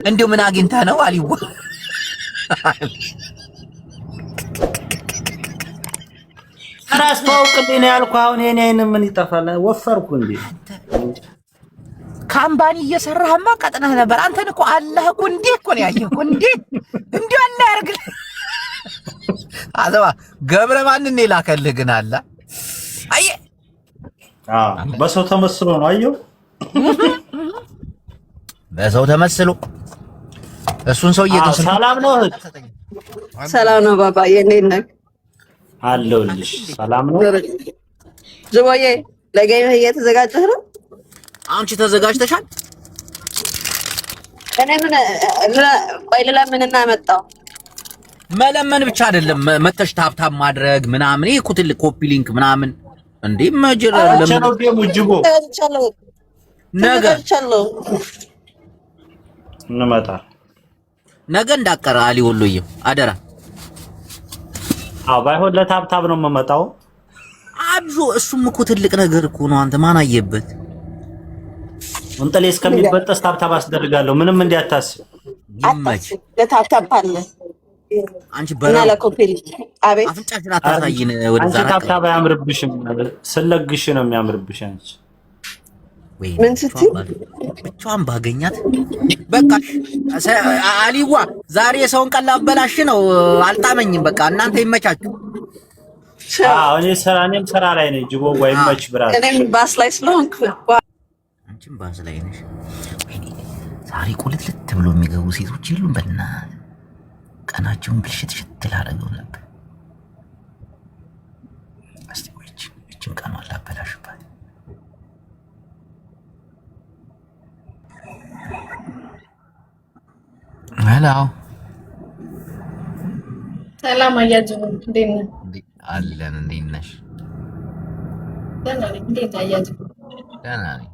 እንዴው ምን አግኝተህ ነው አሊዋ? ራስ ታውቅልኝ ያልኩህ አሁን የኔ አይን ምን ይጠፋል? ወፈርኩ እንዴ? ካምፓኒ እየሰራህማ ቀጥነህ ነበር። አንተን እኮ አላህ እኮ እንዴ እኮ ነው ያየህ እንዴ እንዴ አላህ ያርግልህ። አዘባ ገብረ ማንን ነው የላከልህ ግን አለ? አየህ በሰው ተመስሎ ነው አየው። በሰው ተመስሎ እሱን ሰውዬ ግን ሰላም ነው እህት? ሰላም ነው ባባ የኔን ነህ አለሁልሽ። ሰላም ነው ጅቦዬ? ለጌም እየተዘጋጀህ ነው? አንቺ ተዘጋጅተሻል? እኔ ምን ቆይ ለምንና መጣው? መለመን ብቻ አይደለም መተሽ ታብታብ ማድረግ ምናምን። ይሄ እኮ ትልቅ ኮፒ ሊንክ ምናምን እንዴ ማጅራ ለምን ደሞ ጅቦ ነገ እንመጣ ነገ እንዳቀረ አሊ ወሎዬ አደራ። ባይሆን ለታብታብ ነው የምመጣው። አብዞ እሱም እኮ ትልቅ ነገር እኮ ነው። አንተ ማን አየበት? እንጥሌ እስከሚበጠስ ታብታብ አስደርጋለሁ። ምንም እንዲያታስብ ይመች። ለታብታብ አለ አንቺ በራ ለኮፒል አቤት አፍንጫሽን አታሳይን። ወደዛ አንቺ ታብታብ አያምርብሽም። ስለግሽ ነው የሚያምርብሽ አንቺ። ወይ ምን ስትይ ብቻዋን ባገኛት በቃ አሊዋ ዛሬ የሰውን ቀን ላበላሽ ነው። አልጣመኝም። በቃ እናንተ ይመቻችሁ። እኔም ስራ ላይ ነኝ። ጅቦ ወይ መች ብራስ እኔም ባስ ላይ ስለሆንኩ አንቺም ባስ ላይ ነሽ። ወይኔ ዛሬ ቁልትልት ብሎ የሚገቡ ሴቶች የሉም። በእናትህ ቀናቸውን ብልሽት ሽት ላደረገው ነበር። እስቲ ቆይች እችን ቀኗን ላበላሽባት። ሄሎ ሰላም አያጅቡ እንዴት ነህ? አለን እንዴት ነሽ? ደህና ነኝ። እንዴት አያጅቡ? ደህና ነኝ።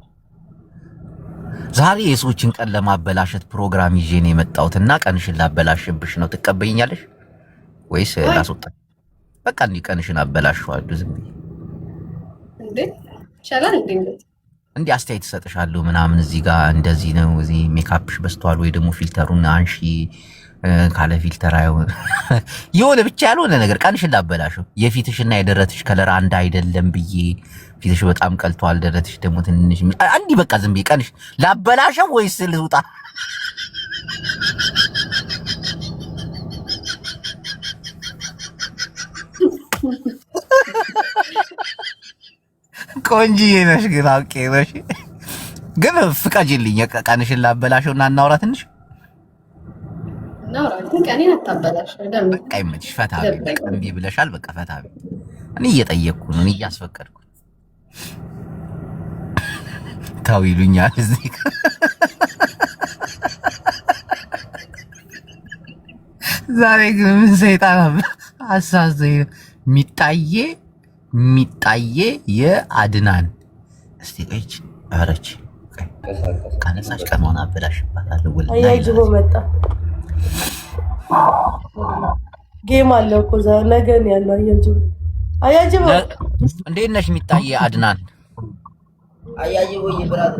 ዛሬ የሰዎችን ቀን ለማበላሸት ፕሮግራም ይዤ ነው የመጣሁትና ቀንሽን ላበላሽብሽ ነው። ትቀበይኛለሽ ወይስ ላስወጣሽ? በቃ እንዲህ ቀንሽን አበላሽዋለሁ ዝም ብዬ እንዴ ይቻላል እንዴ? እንዲህ አስተያየት እሰጥሻለሁ ምናምን። እዚህ ጋር እንደዚህ ነው፣ እዚህ ሜካፕሽ በዝቷል ወይ ደግሞ ፊልተሩን አንሺ ካለ ፊልተር አይሆን የሆነ ብቻ ያልሆነ ነገር ቀንሽን ላበላሽው። የፊትሽና የደረትሽ ከለር አንድ አይደለም ብዬ ፊትሽ በጣም ቀልቷል፣ ደረትሽ ደግሞ ትንሽ አንዲ በቃ ዝም ብዬ ቀንሽ ላበላሽው ወይስ ልውጣ? ቆንጂዬ ነሽ ግን አውቄ ነሽ ግን ፍቃጅልኝ ቀንሽን ላበላሽውና እናውራ ትንሽ ነው ግን ቀኔን አታበላሽ። በቃ ይመችሽ። ፈታ በቃ እምቢ ብለሻል። በቃ ፈታ እኔ እየጠየቅኩ ነው፣ እኔ እያስፈቀድኩ ታው ይሉኛል እዚህ ዛሬ ግን ምን ሰይጣን አሳዘኝ። ሚጣዬ የአድናን እስቲ ቆይች አረች ካነሳሽ ቀኗን አበላሽባታለሁ። ወላሂ አያጅቦ መጣ። ጌም አለው እኮ ነገ ነው ያለው። አያጅቦ እንዴት ነሽ? ሚጣዬ አድናን አያጅቦ ይብራድ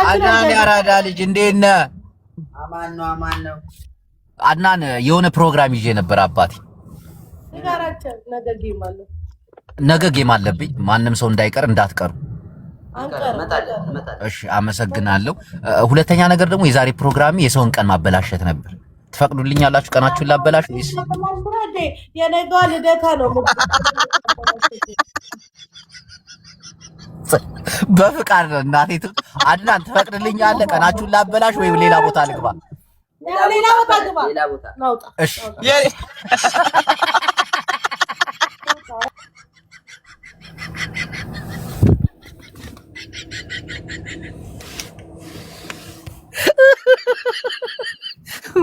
አድናን ያራዳ ልጅ እንዴት ነህ? አማን ነው። አድናን የሆነ ፕሮግራም ይዤ ነበር አባቴ። ንገራቸው ነገ ጌም አለብኝ። ማንም ሰው እንዳይቀር እንዳትቀሩ። መጣ። እሺ አመሰግናለሁ። ሁለተኛ ነገር ደግሞ የዛሬ ፕሮግራሚ የሰውን ቀን ማበላሸት ነበር። ትፈቅዱልኛላችሁ ቀናችሁን ላበላሽ ወይስ? የነገዋ ልደታ ነው። በፍቃድ ነው እናቴ። አድናን ትፈቅድልኛለህ ቀናችሁን ላበላሽ ወይ ሌላ ቦታ ልግባ? ሌላ ቦታ ግባ። ናውጣ። እሺ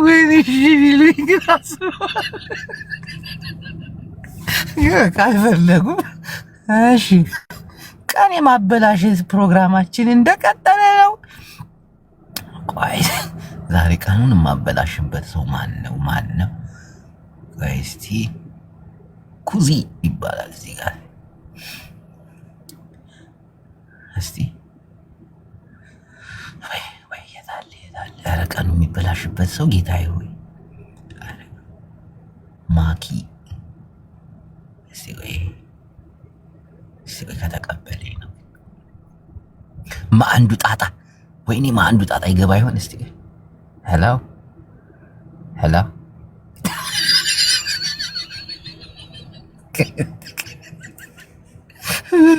ወይኔ ካልፈለጉ እሺ፣ ቀን የማበላሸት ፕሮግራማችን እንደቀጠለ ነው። ቆይ ዛሬ ቀኑን የማበላሽበት ሰው ማን ነው? ቆይ እስቲ ኩዚ ይባላል እዚህ ጋር እስቲ ወይ የታለ ኧረ ቀኑ የሚበላሽበት ሰው ጌታዬ ሆይ ማኪ እስቲ ወይ ከተቀበለኝ ነው ማንዱ ጣጣ ወይኔ ማንዱ ጣጣ ይገባ ይሆን እስቲ ሄሎ ሄሎ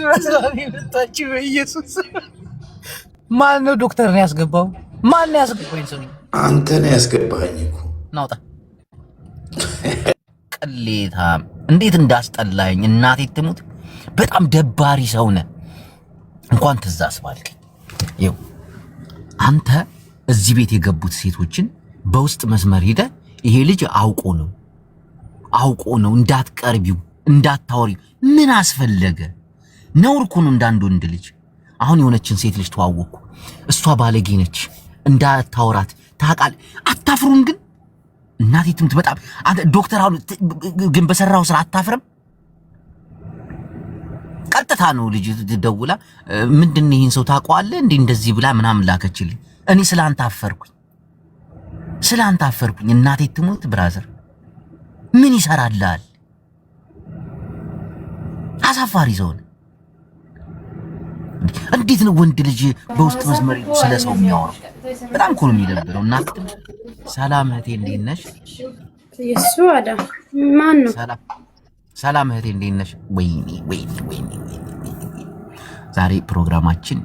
መስራቢ መጣች በኢየሱስ ማን ነው ዶክተር ነው ያስገባው ማን ነው ያስገባኝ ሰው አንተ ነው ያስገባኝ እኮ ናውጣ ቅሌታ እንዴት እንዳስጠላኝ እናቴ ትሙት በጣም ደባሪ ሰው ነህ እንኳን ትዛስ ባልክ ይው አንተ እዚህ ቤት የገቡት ሴቶችን በውስጥ መስመር ሄደ ይሄ ልጅ አውቆ ነው እንዳትቀርቢው እንዳታወሪው ምን አስፈለገ ነውር እኮ ነው እንዳንድ ወንድ ልጅ አሁን የሆነችን ሴት ልጅ ተዋወቅኩ እሷ ባለጌ ነች እንዳታወራት ታቃል አታፍሩም ግን እናቴ ትምት በጣም አንተ ዶክተር አሁን ግን በሰራው ስራ አታፍርም ቀጥታ ነው ልጅ ደውላ ምንድነው ይሄን ሰው ታቋለ እንዴ እንደዚህ ብላ ምናምን ላከችልኝ እኔ ስላንተ አፈርኩኝ እናቴ ትሙት ብራዘር ምን ይሰራልሃል አሳፋሪ ዘውን እንዴት ነው ወንድ ልጅ በውስጥ መስመር ስለሰው የሚያወራው በጣም እኮ ነው የሚደብረው እናት ሰላም እህቴ እንዴት ነሽ የሱ አዳ ማን ነው ሰላም እህቴ እንዴት ነሽ ወይኔ ዛሬ ፕሮግራማችን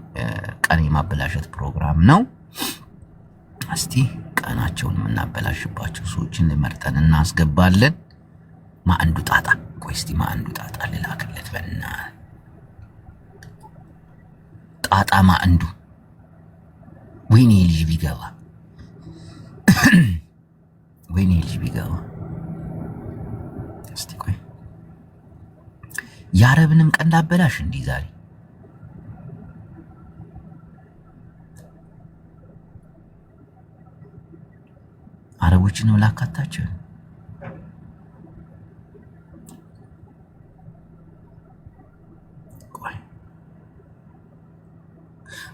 ቀን የማበላሸት ፕሮግራም ነው እስቲ ቀናቸውን የምናበላሽባቸው ሰዎችን መርጠን እናስገባለን ማንዱ ጣጣ ቆይ እስቲ ማንዱ ጣጣ ልላክለት በእና ጣጣ ማንዱ ወይኔ ልጅ ቢገባ እስቲ ቆይ ያረብንም ቀን ላበላሽ እንዴ ዛሬ አረቦችንም ላካታቸው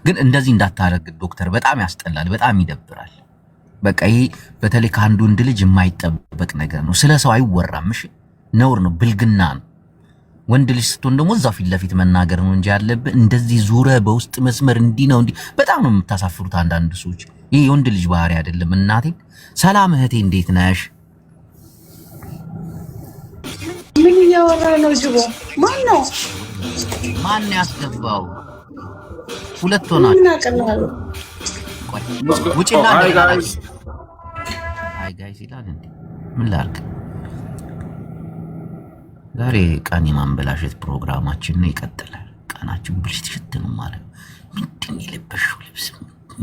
ግን እንደዚህ እንዳታረግ ዶክተር በጣም ያስጠላል በጣም ይደብራል በቃ ይሄ በተለይ ከአንድ ወንድ ልጅ የማይጠበቅ ነገር ነው ስለ ሰው አይወራም እሺ ነውር ነው ብልግና ነው ወንድ ልጅ ስትሆን ደግሞ እዛው ፊት ለፊት መናገር ነው እንጂ ያለብህ እንደዚህ ዙረ በውስጥ መስመር እንዲህ ነው እንዲህ በጣም ነው የምታሳፍሩት አንዳንድ ሰዎች ይሄ ወንድ ልጅ ባህሪ አይደለም እናቴ ሰላም እህቴ እንዴት ነሽ ምን ያወራ ነው ጅቦ ማን ያስገባው ሁለት ሆናል ውጪና አይ ጋይስ ይላል እንዴ ምን ላድርግ ዛሬ ቀን የማንበላሸት ፕሮግራማችን ነው ይቀጥላል ቀናችን ብልሽት ነው ማለት ምንድን የለበሽው ልብስ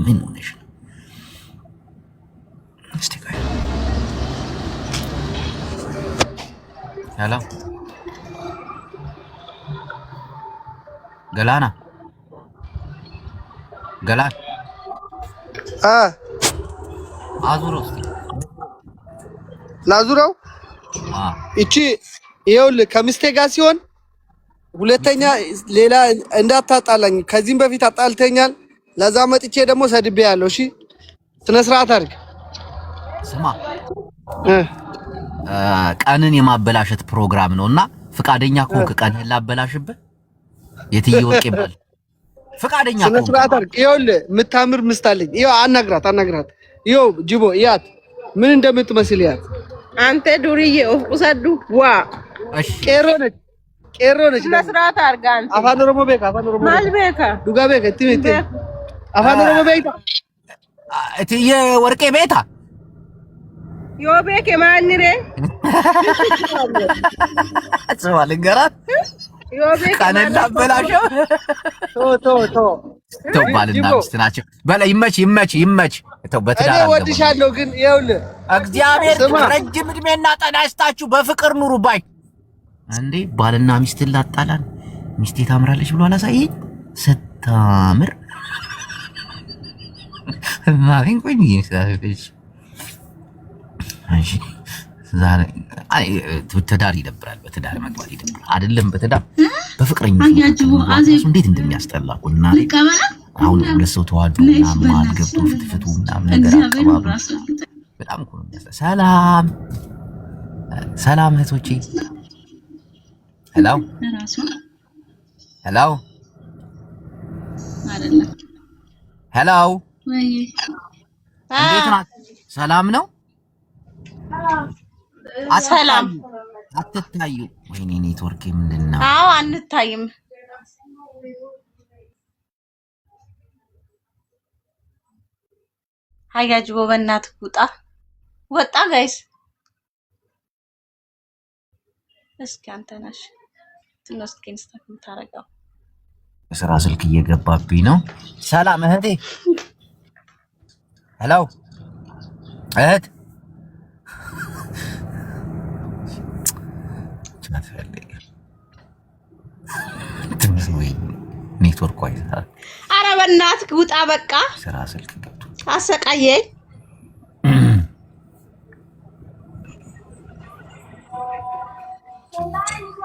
ምን ሆነሽ ነው እስቲ ቆይ ሰላም ገላና አዙረው ላዙረው እቺ ይኸውልህ ከሚስቴ ጋር ሲሆን ሁለተኛ ሌላ እንዳታጣላኝ ከዚህም በፊት አጣልተኛል ለዛ መጥቼ ደግሞ ሰድቤ ያለው እሺ ስነ ስርዓት አድርግ ስማ ቀንን የማበላሸት ፕሮግራም ነውና ፍቃደኛ ከሆንክ ቀንን ላበላሽብህ የትዬ ወርቅ ይባል ፍቃደኛ ከሆንክ ስነ ስርዓት አድርግ ይኸውልህ የምታምር ምስት አለኝ ይኸው አናግራት ይኸው ጅቦ ያት ምን እንደምትመስል ያት አንተ ዱርዬ ኡሰዱ ዋ እሺ ቄሮ ነች መስራት አርጋ አንተ አፋን ኦሮሞ ቤካ ማል ቤካ ዱጋ ቤካ ትምት አፋን ኦሮሞ ቤካ እትዬ ወርቄ ቤታ ዮ ቤክ ማንሬ አጽዋል ገራት ዮ ቤክ ካነላ በላሸው ቶ ባልና ሚስት ናቸው በላ ይመች ተው በትዳር እኔ ወድሻለሁ ግን ይኸውልህ እግዚአብሔር ረጅም እድሜና ጤና ይስጣችሁ በፍቅር ኑሩ ባይ እንዴ ባልና ሚስት ላጣላን ሚስቴ ታምራለች ብሎ አላሳየኝ ስታምር ማሪን ቆይ ይሳለች አንቺ ዛሬ ትዳር ይደብራል በትዳር መግባት ይደብራል አይደለም በትዳር በፍቅረኛ አያጅቡ አዜ እንዴት እንደሚያስጠላ ቁና አሁን ለሰው ተዋዶ ምናምን ገብቶ ፍትፍቱ ምናምን ነገር አቀባብ በጣም እኮ ነው የሚያስጠላው። ሰላም ሰላም እህቶቼ፣ ሄሎ ሄሎ አይደለም ሄሎ፣ እንዴት ናችሁ? ሰላም ነው? ሰላም አትታዩ። ወይኔ ኔትወርክ ምንድነው? አዎ አንታይም። አያጅቦ በእናትህ ውጣ። ወጣ ጋይስ። እስኪ አንተ ነሽ ትንሽ ከኢንስታክ የምታረጋው። ስራ ስልክ እየገባብኝ ነው። ሰላም እህቴ። ሄሎ እህት ኔትወርክ አይሰራም። ኧረ በእናትህ ውጣ በቃ። ስራ ስልክ ገብቶ አሰቃየኝ።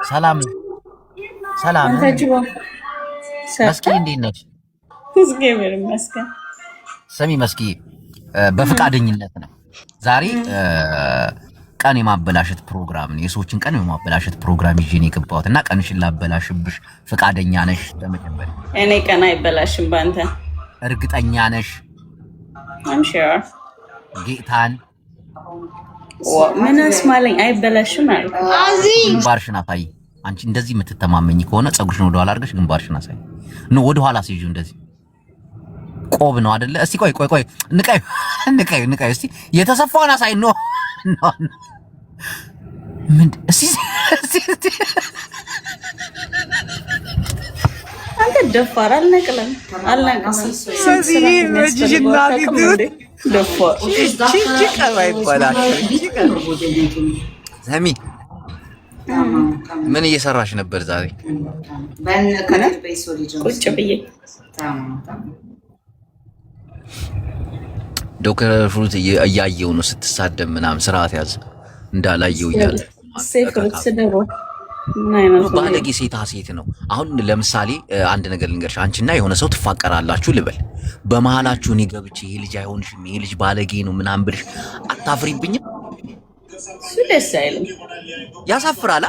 ሰላም ሰላም። መስኪ እንዴት ነሽ? እግዚአብሔር ይመስገን። ስሚ መስኪ፣ በፍቃደኝነት ነው ዛሬ ቀን የማበላሸት ፕሮግራም ነው። የሰዎችን ቀን የማበላሸት ፕሮግራም ይዤ ነው የገባሁት እና ቀንሽን ላበላሽብሽ ፍቃደኛ ነሽ? ለመጀመሪያ እኔ ቀን አይበላሽም ባንተ እርግጠኛ ነሽ? I'm sure ጌታን ምን አስማለኝ? አይበላሽም አልኩ። ግንባርሽን አሳይ። አንቺ እንደዚህ የምትተማመኝ ከሆነ ፀጉርሽን ወደ ኋላ አድርገሽ ግንባርሽን አሳይ። ነው ወደ ኋላ ሲይዙ እንደዚህ ቆብ ነው አይደለ? እስቲ ቆይ ንቀይ እስቲ የተሰፋውን አሳይ። ኖ ምን እስቲ አንተ ደፋር አልነቅለም። ስለዚህ በጂጂና ቢዱት ደፋር ቀባይ ይባላል። ሰሚ ምን እየሰራሽ ነበር ዛሬ? ቁጭ ብዬ ዶክተር ፍሩት እያየው ነው ስትሳደብ ምናምን ስርዓት ያዝ እንዳላየው እያለ ፍሩት ስደቦ ምን አይነት ባለጌ ሴታ ሴት ነው። አሁን ለምሳሌ አንድ ነገር ልንገርሽ፣ አንቺና የሆነ ሰው ትፋቀራላችሁ ልበል። በመሃላችሁ እኔ ገብቼ ይሄ ልጅ አይሆንሽም፣ ይሄ ልጅ ባለጌ ነው ምናምን ብልሽ አታፍሪብኝም? ደስ አይልም፣ ያሳፍራላ።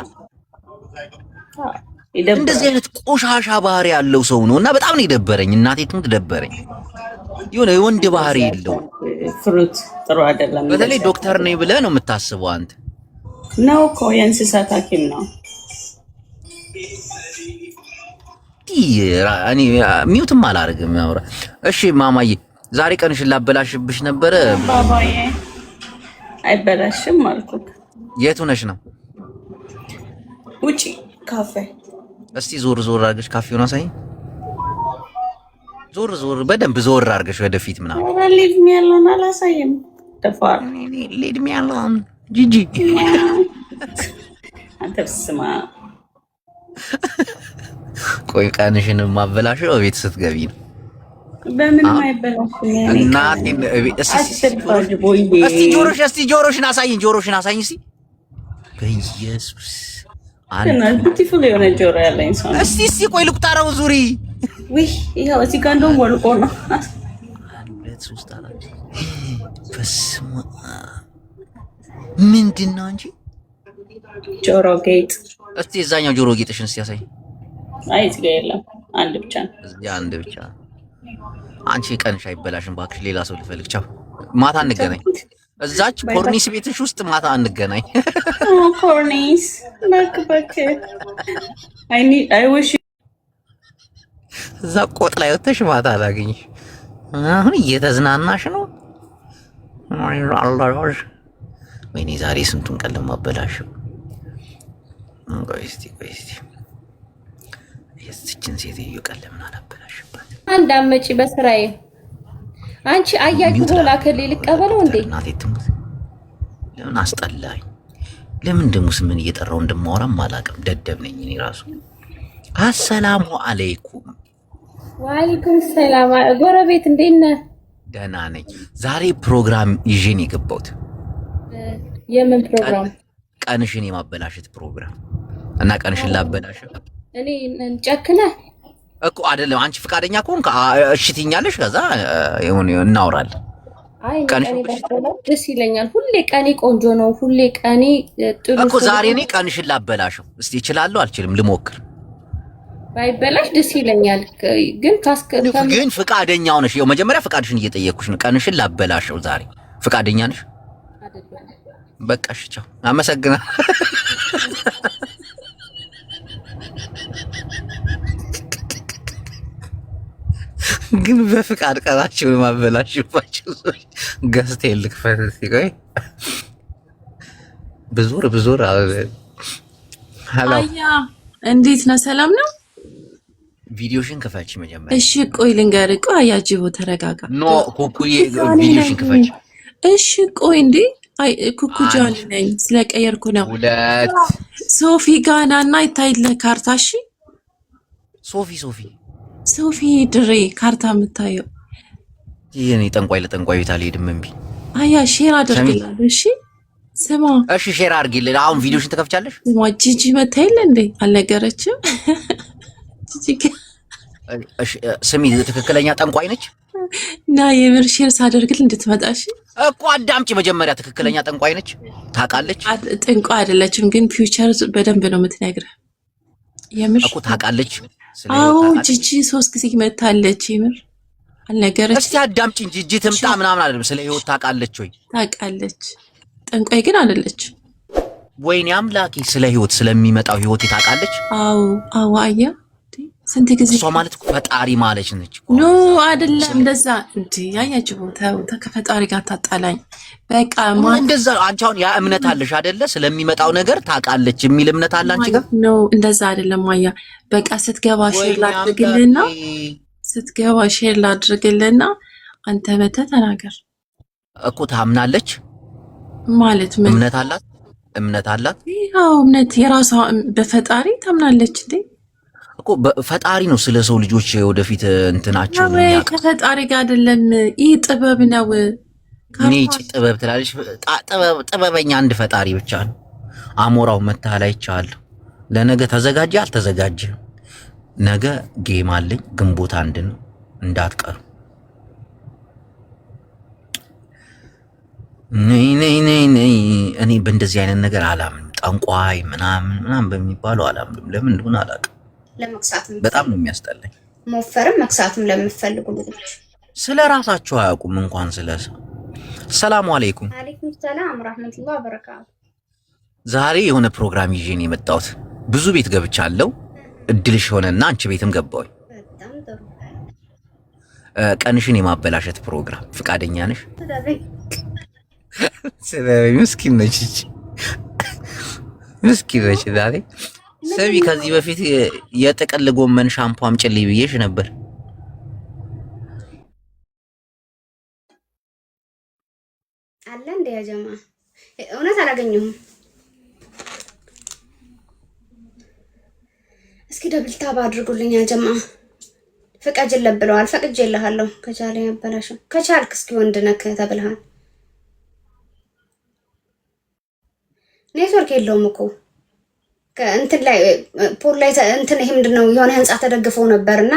እንደዚህ አይነት ቆሻሻ ባህሪ ያለው ሰው ነው እና በጣም ነው የደበረኝ። እናቴ ትሙት ደበረኝ። የሆነ የወንድ ባህሪ የለው። ፍሩት ጥሩ አይደለም። በተለይ ዶክተር ነኝ ብለህ ነው የምታስበው አንተ። ነው እኮ የእንስሳት ሐኪም ነው። እኔ ሚውትም አላደርግም ያወራ። እሺ ማማዬ፣ ዛሬ ቀንሽን ላበላሽብሽ ነበረ። ባባዬ አይበላሽም አልኩት። የቱ ነሽ ነው? ውጪ ካፌ። እስቲ ዞር አድርገሽ ካፌውን አሳይ። ዞር በደንብ ዞር አድርገሽ ወደፊት ምናምን። ኧረ ሊድ ሚ ያለውን አላሳይም። ደፋር ሊድ ሚ ያለውን ጂጂ አንተ ስማ። ቆይ ቀንሽን ማበላሽው ቤት ስትገቢ ነው። በምን አይበላሽም? እናቴ እስቲ ጆሮሽን አሳይኝ እስቲ። በኢየሱስ እና ቢዩቲፉል የሆነ ጆሮ ያለኝ ሰው ነው። እስቲ ቆይ ልቁጠረው። ዙሪ ውይ ይሄው እዚህ ጋር እንደውም ወልቆ ነው። 1 2 3 4 በስመ አብ ምንድን ነው እንጂ ጆሮ ጌጥ። እስቲ እዛኛው ጆሮ ጌጥሽን እስቲ ያሳይ። አይ እዚህ ጋር የለም፣ አንድ ብቻ ነው። እዚህ አንድ ብቻ። አንቺ ቀንሽ አይበላሽም እባክሽ፣ ሌላ ሰው ልፈልግ። ቻው፣ ማታ እንገናኝ። እዛች ኮርኒስ ቤትሽ ውስጥ ማታ እንገናኝ። ኮርኒስ ናክበክ አይ ዊሽ እዛ ቆጥ ላይ ወጥተሽ ማታ አላገኝሽ። አሁን እየተዝናናሽ ነው። ወይኔ ዛሬ ስንቱን ቀን ለማበላሽው። ቆይ እስቲ የዚችን ሴትዮ ቀን ለምን አላበላሽባት? አንድ አመጪ በስራዬ አንቺ አያጅ ሆላ ከሌ ልቀበለው እንዴ? እናቴ ትሙት። ለምን አስጠላኝ? ለምን ደግሞ ስምን እየጠራው እንደማወራም አላውቅም። ደደብ ነኝ እኔ ራሱ። አሰላሙ አለይኩም። ወአለይኩም ሰላም። ጎረቤት እንዴት ነህ? ደህና ነኝ። ዛሬ ፕሮግራም ይዤ ነው የገባሁት። የምን ፕሮግራም? ቀንሽን የማበላሸት ፕሮግራም እና ቀንሽን ላበላሽ እኔ ጨክነህ እኮ አይደለም አንቺ ፍቃደኛ ከሆንክ እሺ ትይኛለሽ፣ ከዛ ይሁን እናወራለን። አይ ቀኔ ደስ ይለኛል። ሁሌ ቀኔ ቆንጆ ነው። ሁሌ ቀኔ ጥሩ እኮ ዛሬ እኔ ቀንሽን ላበላሽው። እስቲ እችላለሁ አልችልም ልሞክር። ባይበላሽ ደስ ይለኛል። ግን ፍቃደኛ ሆነሽ ይኸው መጀመሪያ ፍቃድሽን እየጠየቅኩሽ ነው። ቀንሽን ላበላሽው ዛሬ ፍቃደኛ ነሽ? በቃ እሺ ቻው፣ አመሰግናለሁ። ግን በፍቃድ ቀናችሁን ማበላሽባችሁ ገዝቴ ልክፈት ሲቆይ ብዙር አያ እንዴት ነው? ሰላም ነው? ቪዲዮሽን ክፈች መጀመሪያ። እሺ ቆይ ልንገርህ። ቆይ አያጅቦ ተረጋጋ። ኖ ኩኩዬ ቪዲዮሽን ክፈች። እሺ ቆይ እንዴ አይ ኩኩ ጃኒ ነኝ ስለቀየርኩ ነው። ሁለት ሶፊ ጋና እና ይታይልህ ካርታ። እሺ ሶፊ ድሬ ካርታ የምታየው ይሄኔ ጠንቋይ ለጠንቋይ ቤት አልሄድም እምቢ። አያ ሼር አድርግልኝ። እሺ ስማ፣ እሺ ሼር አድርጊልኝ። አሁን ቪዲዮሽን ትከፍቻለሽ? ስማ ጂጂ መታይል እንዴ አልነገረችም? ጂጂ እሺ ስሚ፣ ትክክለኛ ጠንቋይ ነች እና የምር ሼር ሳደርግልህ እንድትመጣሽ እኮ አዳምጪ። መጀመሪያ ትክክለኛ ጠንቋይ ነች? ታውቃለች? ጠንቋይ አይደለችም፣ ግን ፊውቸር በደንብ ነው የምትነግረህ። የምር እኮ ታውቃለች። አዎ ጂጂ 3 ጊዜ መታለች። የምር አልነገረችም? እስቲ አዳምጪ። ጂጂ ትምጣ ምናምን አይደለም፣ ስለ ህይወት ታውቃለች ወይ? ታውቃለች። ጠንቋይ ግን አይደለች። ወይኔ አምላኬ፣ ስለ ህይወት ስለሚመጣው ህይወት ታውቃለች? አዎ አያ ስንት ጊዜ እሷ ማለት ፈጣሪ ማለት ነች። ኖ አይደለም እንደዛ እንዴ ያያችሁ ቦታው ከፈጣሪ ጋር ታጣላኝ። በቃ እንደዛ አንቺ አሁን ያ እምነት አለሽ አይደለ? ስለሚመጣው ነገር ታውቃለች የሚል እምነት አለ አንቺ ጋር? ኖ እንደዛ አይደለም ማያ። በቃ ስትገባ ሼር ላድርግልና አንተ መተህ ተናገር እኮ። ታምናለች ማለት ምን እምነት አላት? ያው እምነት የራሷ በፈጣሪ ታምናለች እንዴ እኮ ፈጣሪ ነው ስለ ሰው ልጆች ወደፊት እንትናቸው ነው ያው ከፈጣሪ ጋር አይደለም። ይህ ጥበብ ነው። ነጭ ጥበብ ትላለች። ጥበበኛ አንድ ፈጣሪ ብቻ ነው። አሞራው መታል አይቻለሁ። ለነገ ተዘጋጀ አልተዘጋጀ? ነገ ጌም አለኝ ግንቦት 1 ነው እንዳትቀሩ። ነይ እኔ በእንደዚህ አይነት ነገር አላምንም። ጠንቋይ ምናምን በሚባለው አላምንም። ለምን እንደሆነ አላውቅም። ለመክሳትም በጣም ነው የሚያስጠላኝ። ሞፈርም መክሳትም ለምትፈልጉ ልጆች ስለ ራሳቸው አያውቁም እንኳን ስለ ሰው። ሰላም አለይኩም። አለይኩም ሰላም ወራህመቱላሂ ወበረካቱ። ዛሬ የሆነ ፕሮግራም ይዤ ነው የመጣሁት። ብዙ ቤት ገብቻለሁ። እድልሽ ሆነና አንቺ ቤትም ገባሁኝ። በጣም ጥሩ። ቀንሽን የማበላሸት ፕሮግራም ፍቃደኛ ነሽ? ስለዚህ ምስኪን ነች ዛሬ ሰቢ። ከዚህ በፊት የጥቅል ጎመን ሻምፖ አምጪልኝ ብዬሽ ነበር። አለ እንደ ያጀማ እውነት አላገኘሁም። እስኪ ደብል ታብ አድርጉልኝ ያጀማ። ፍቀጅለት ብለዋል። ፈቅጄልሃለሁ። ከቻለ ያበላሽው ከቻልክ እስኪ ወንድ ነክ ተብልሃል። ኔትወርክ የለውም እኮ ከእንትን ላይ ፖል ላይ እንትን ይሄ ምንድነው የሆነ ህንጻ ተደግፈው ነበርና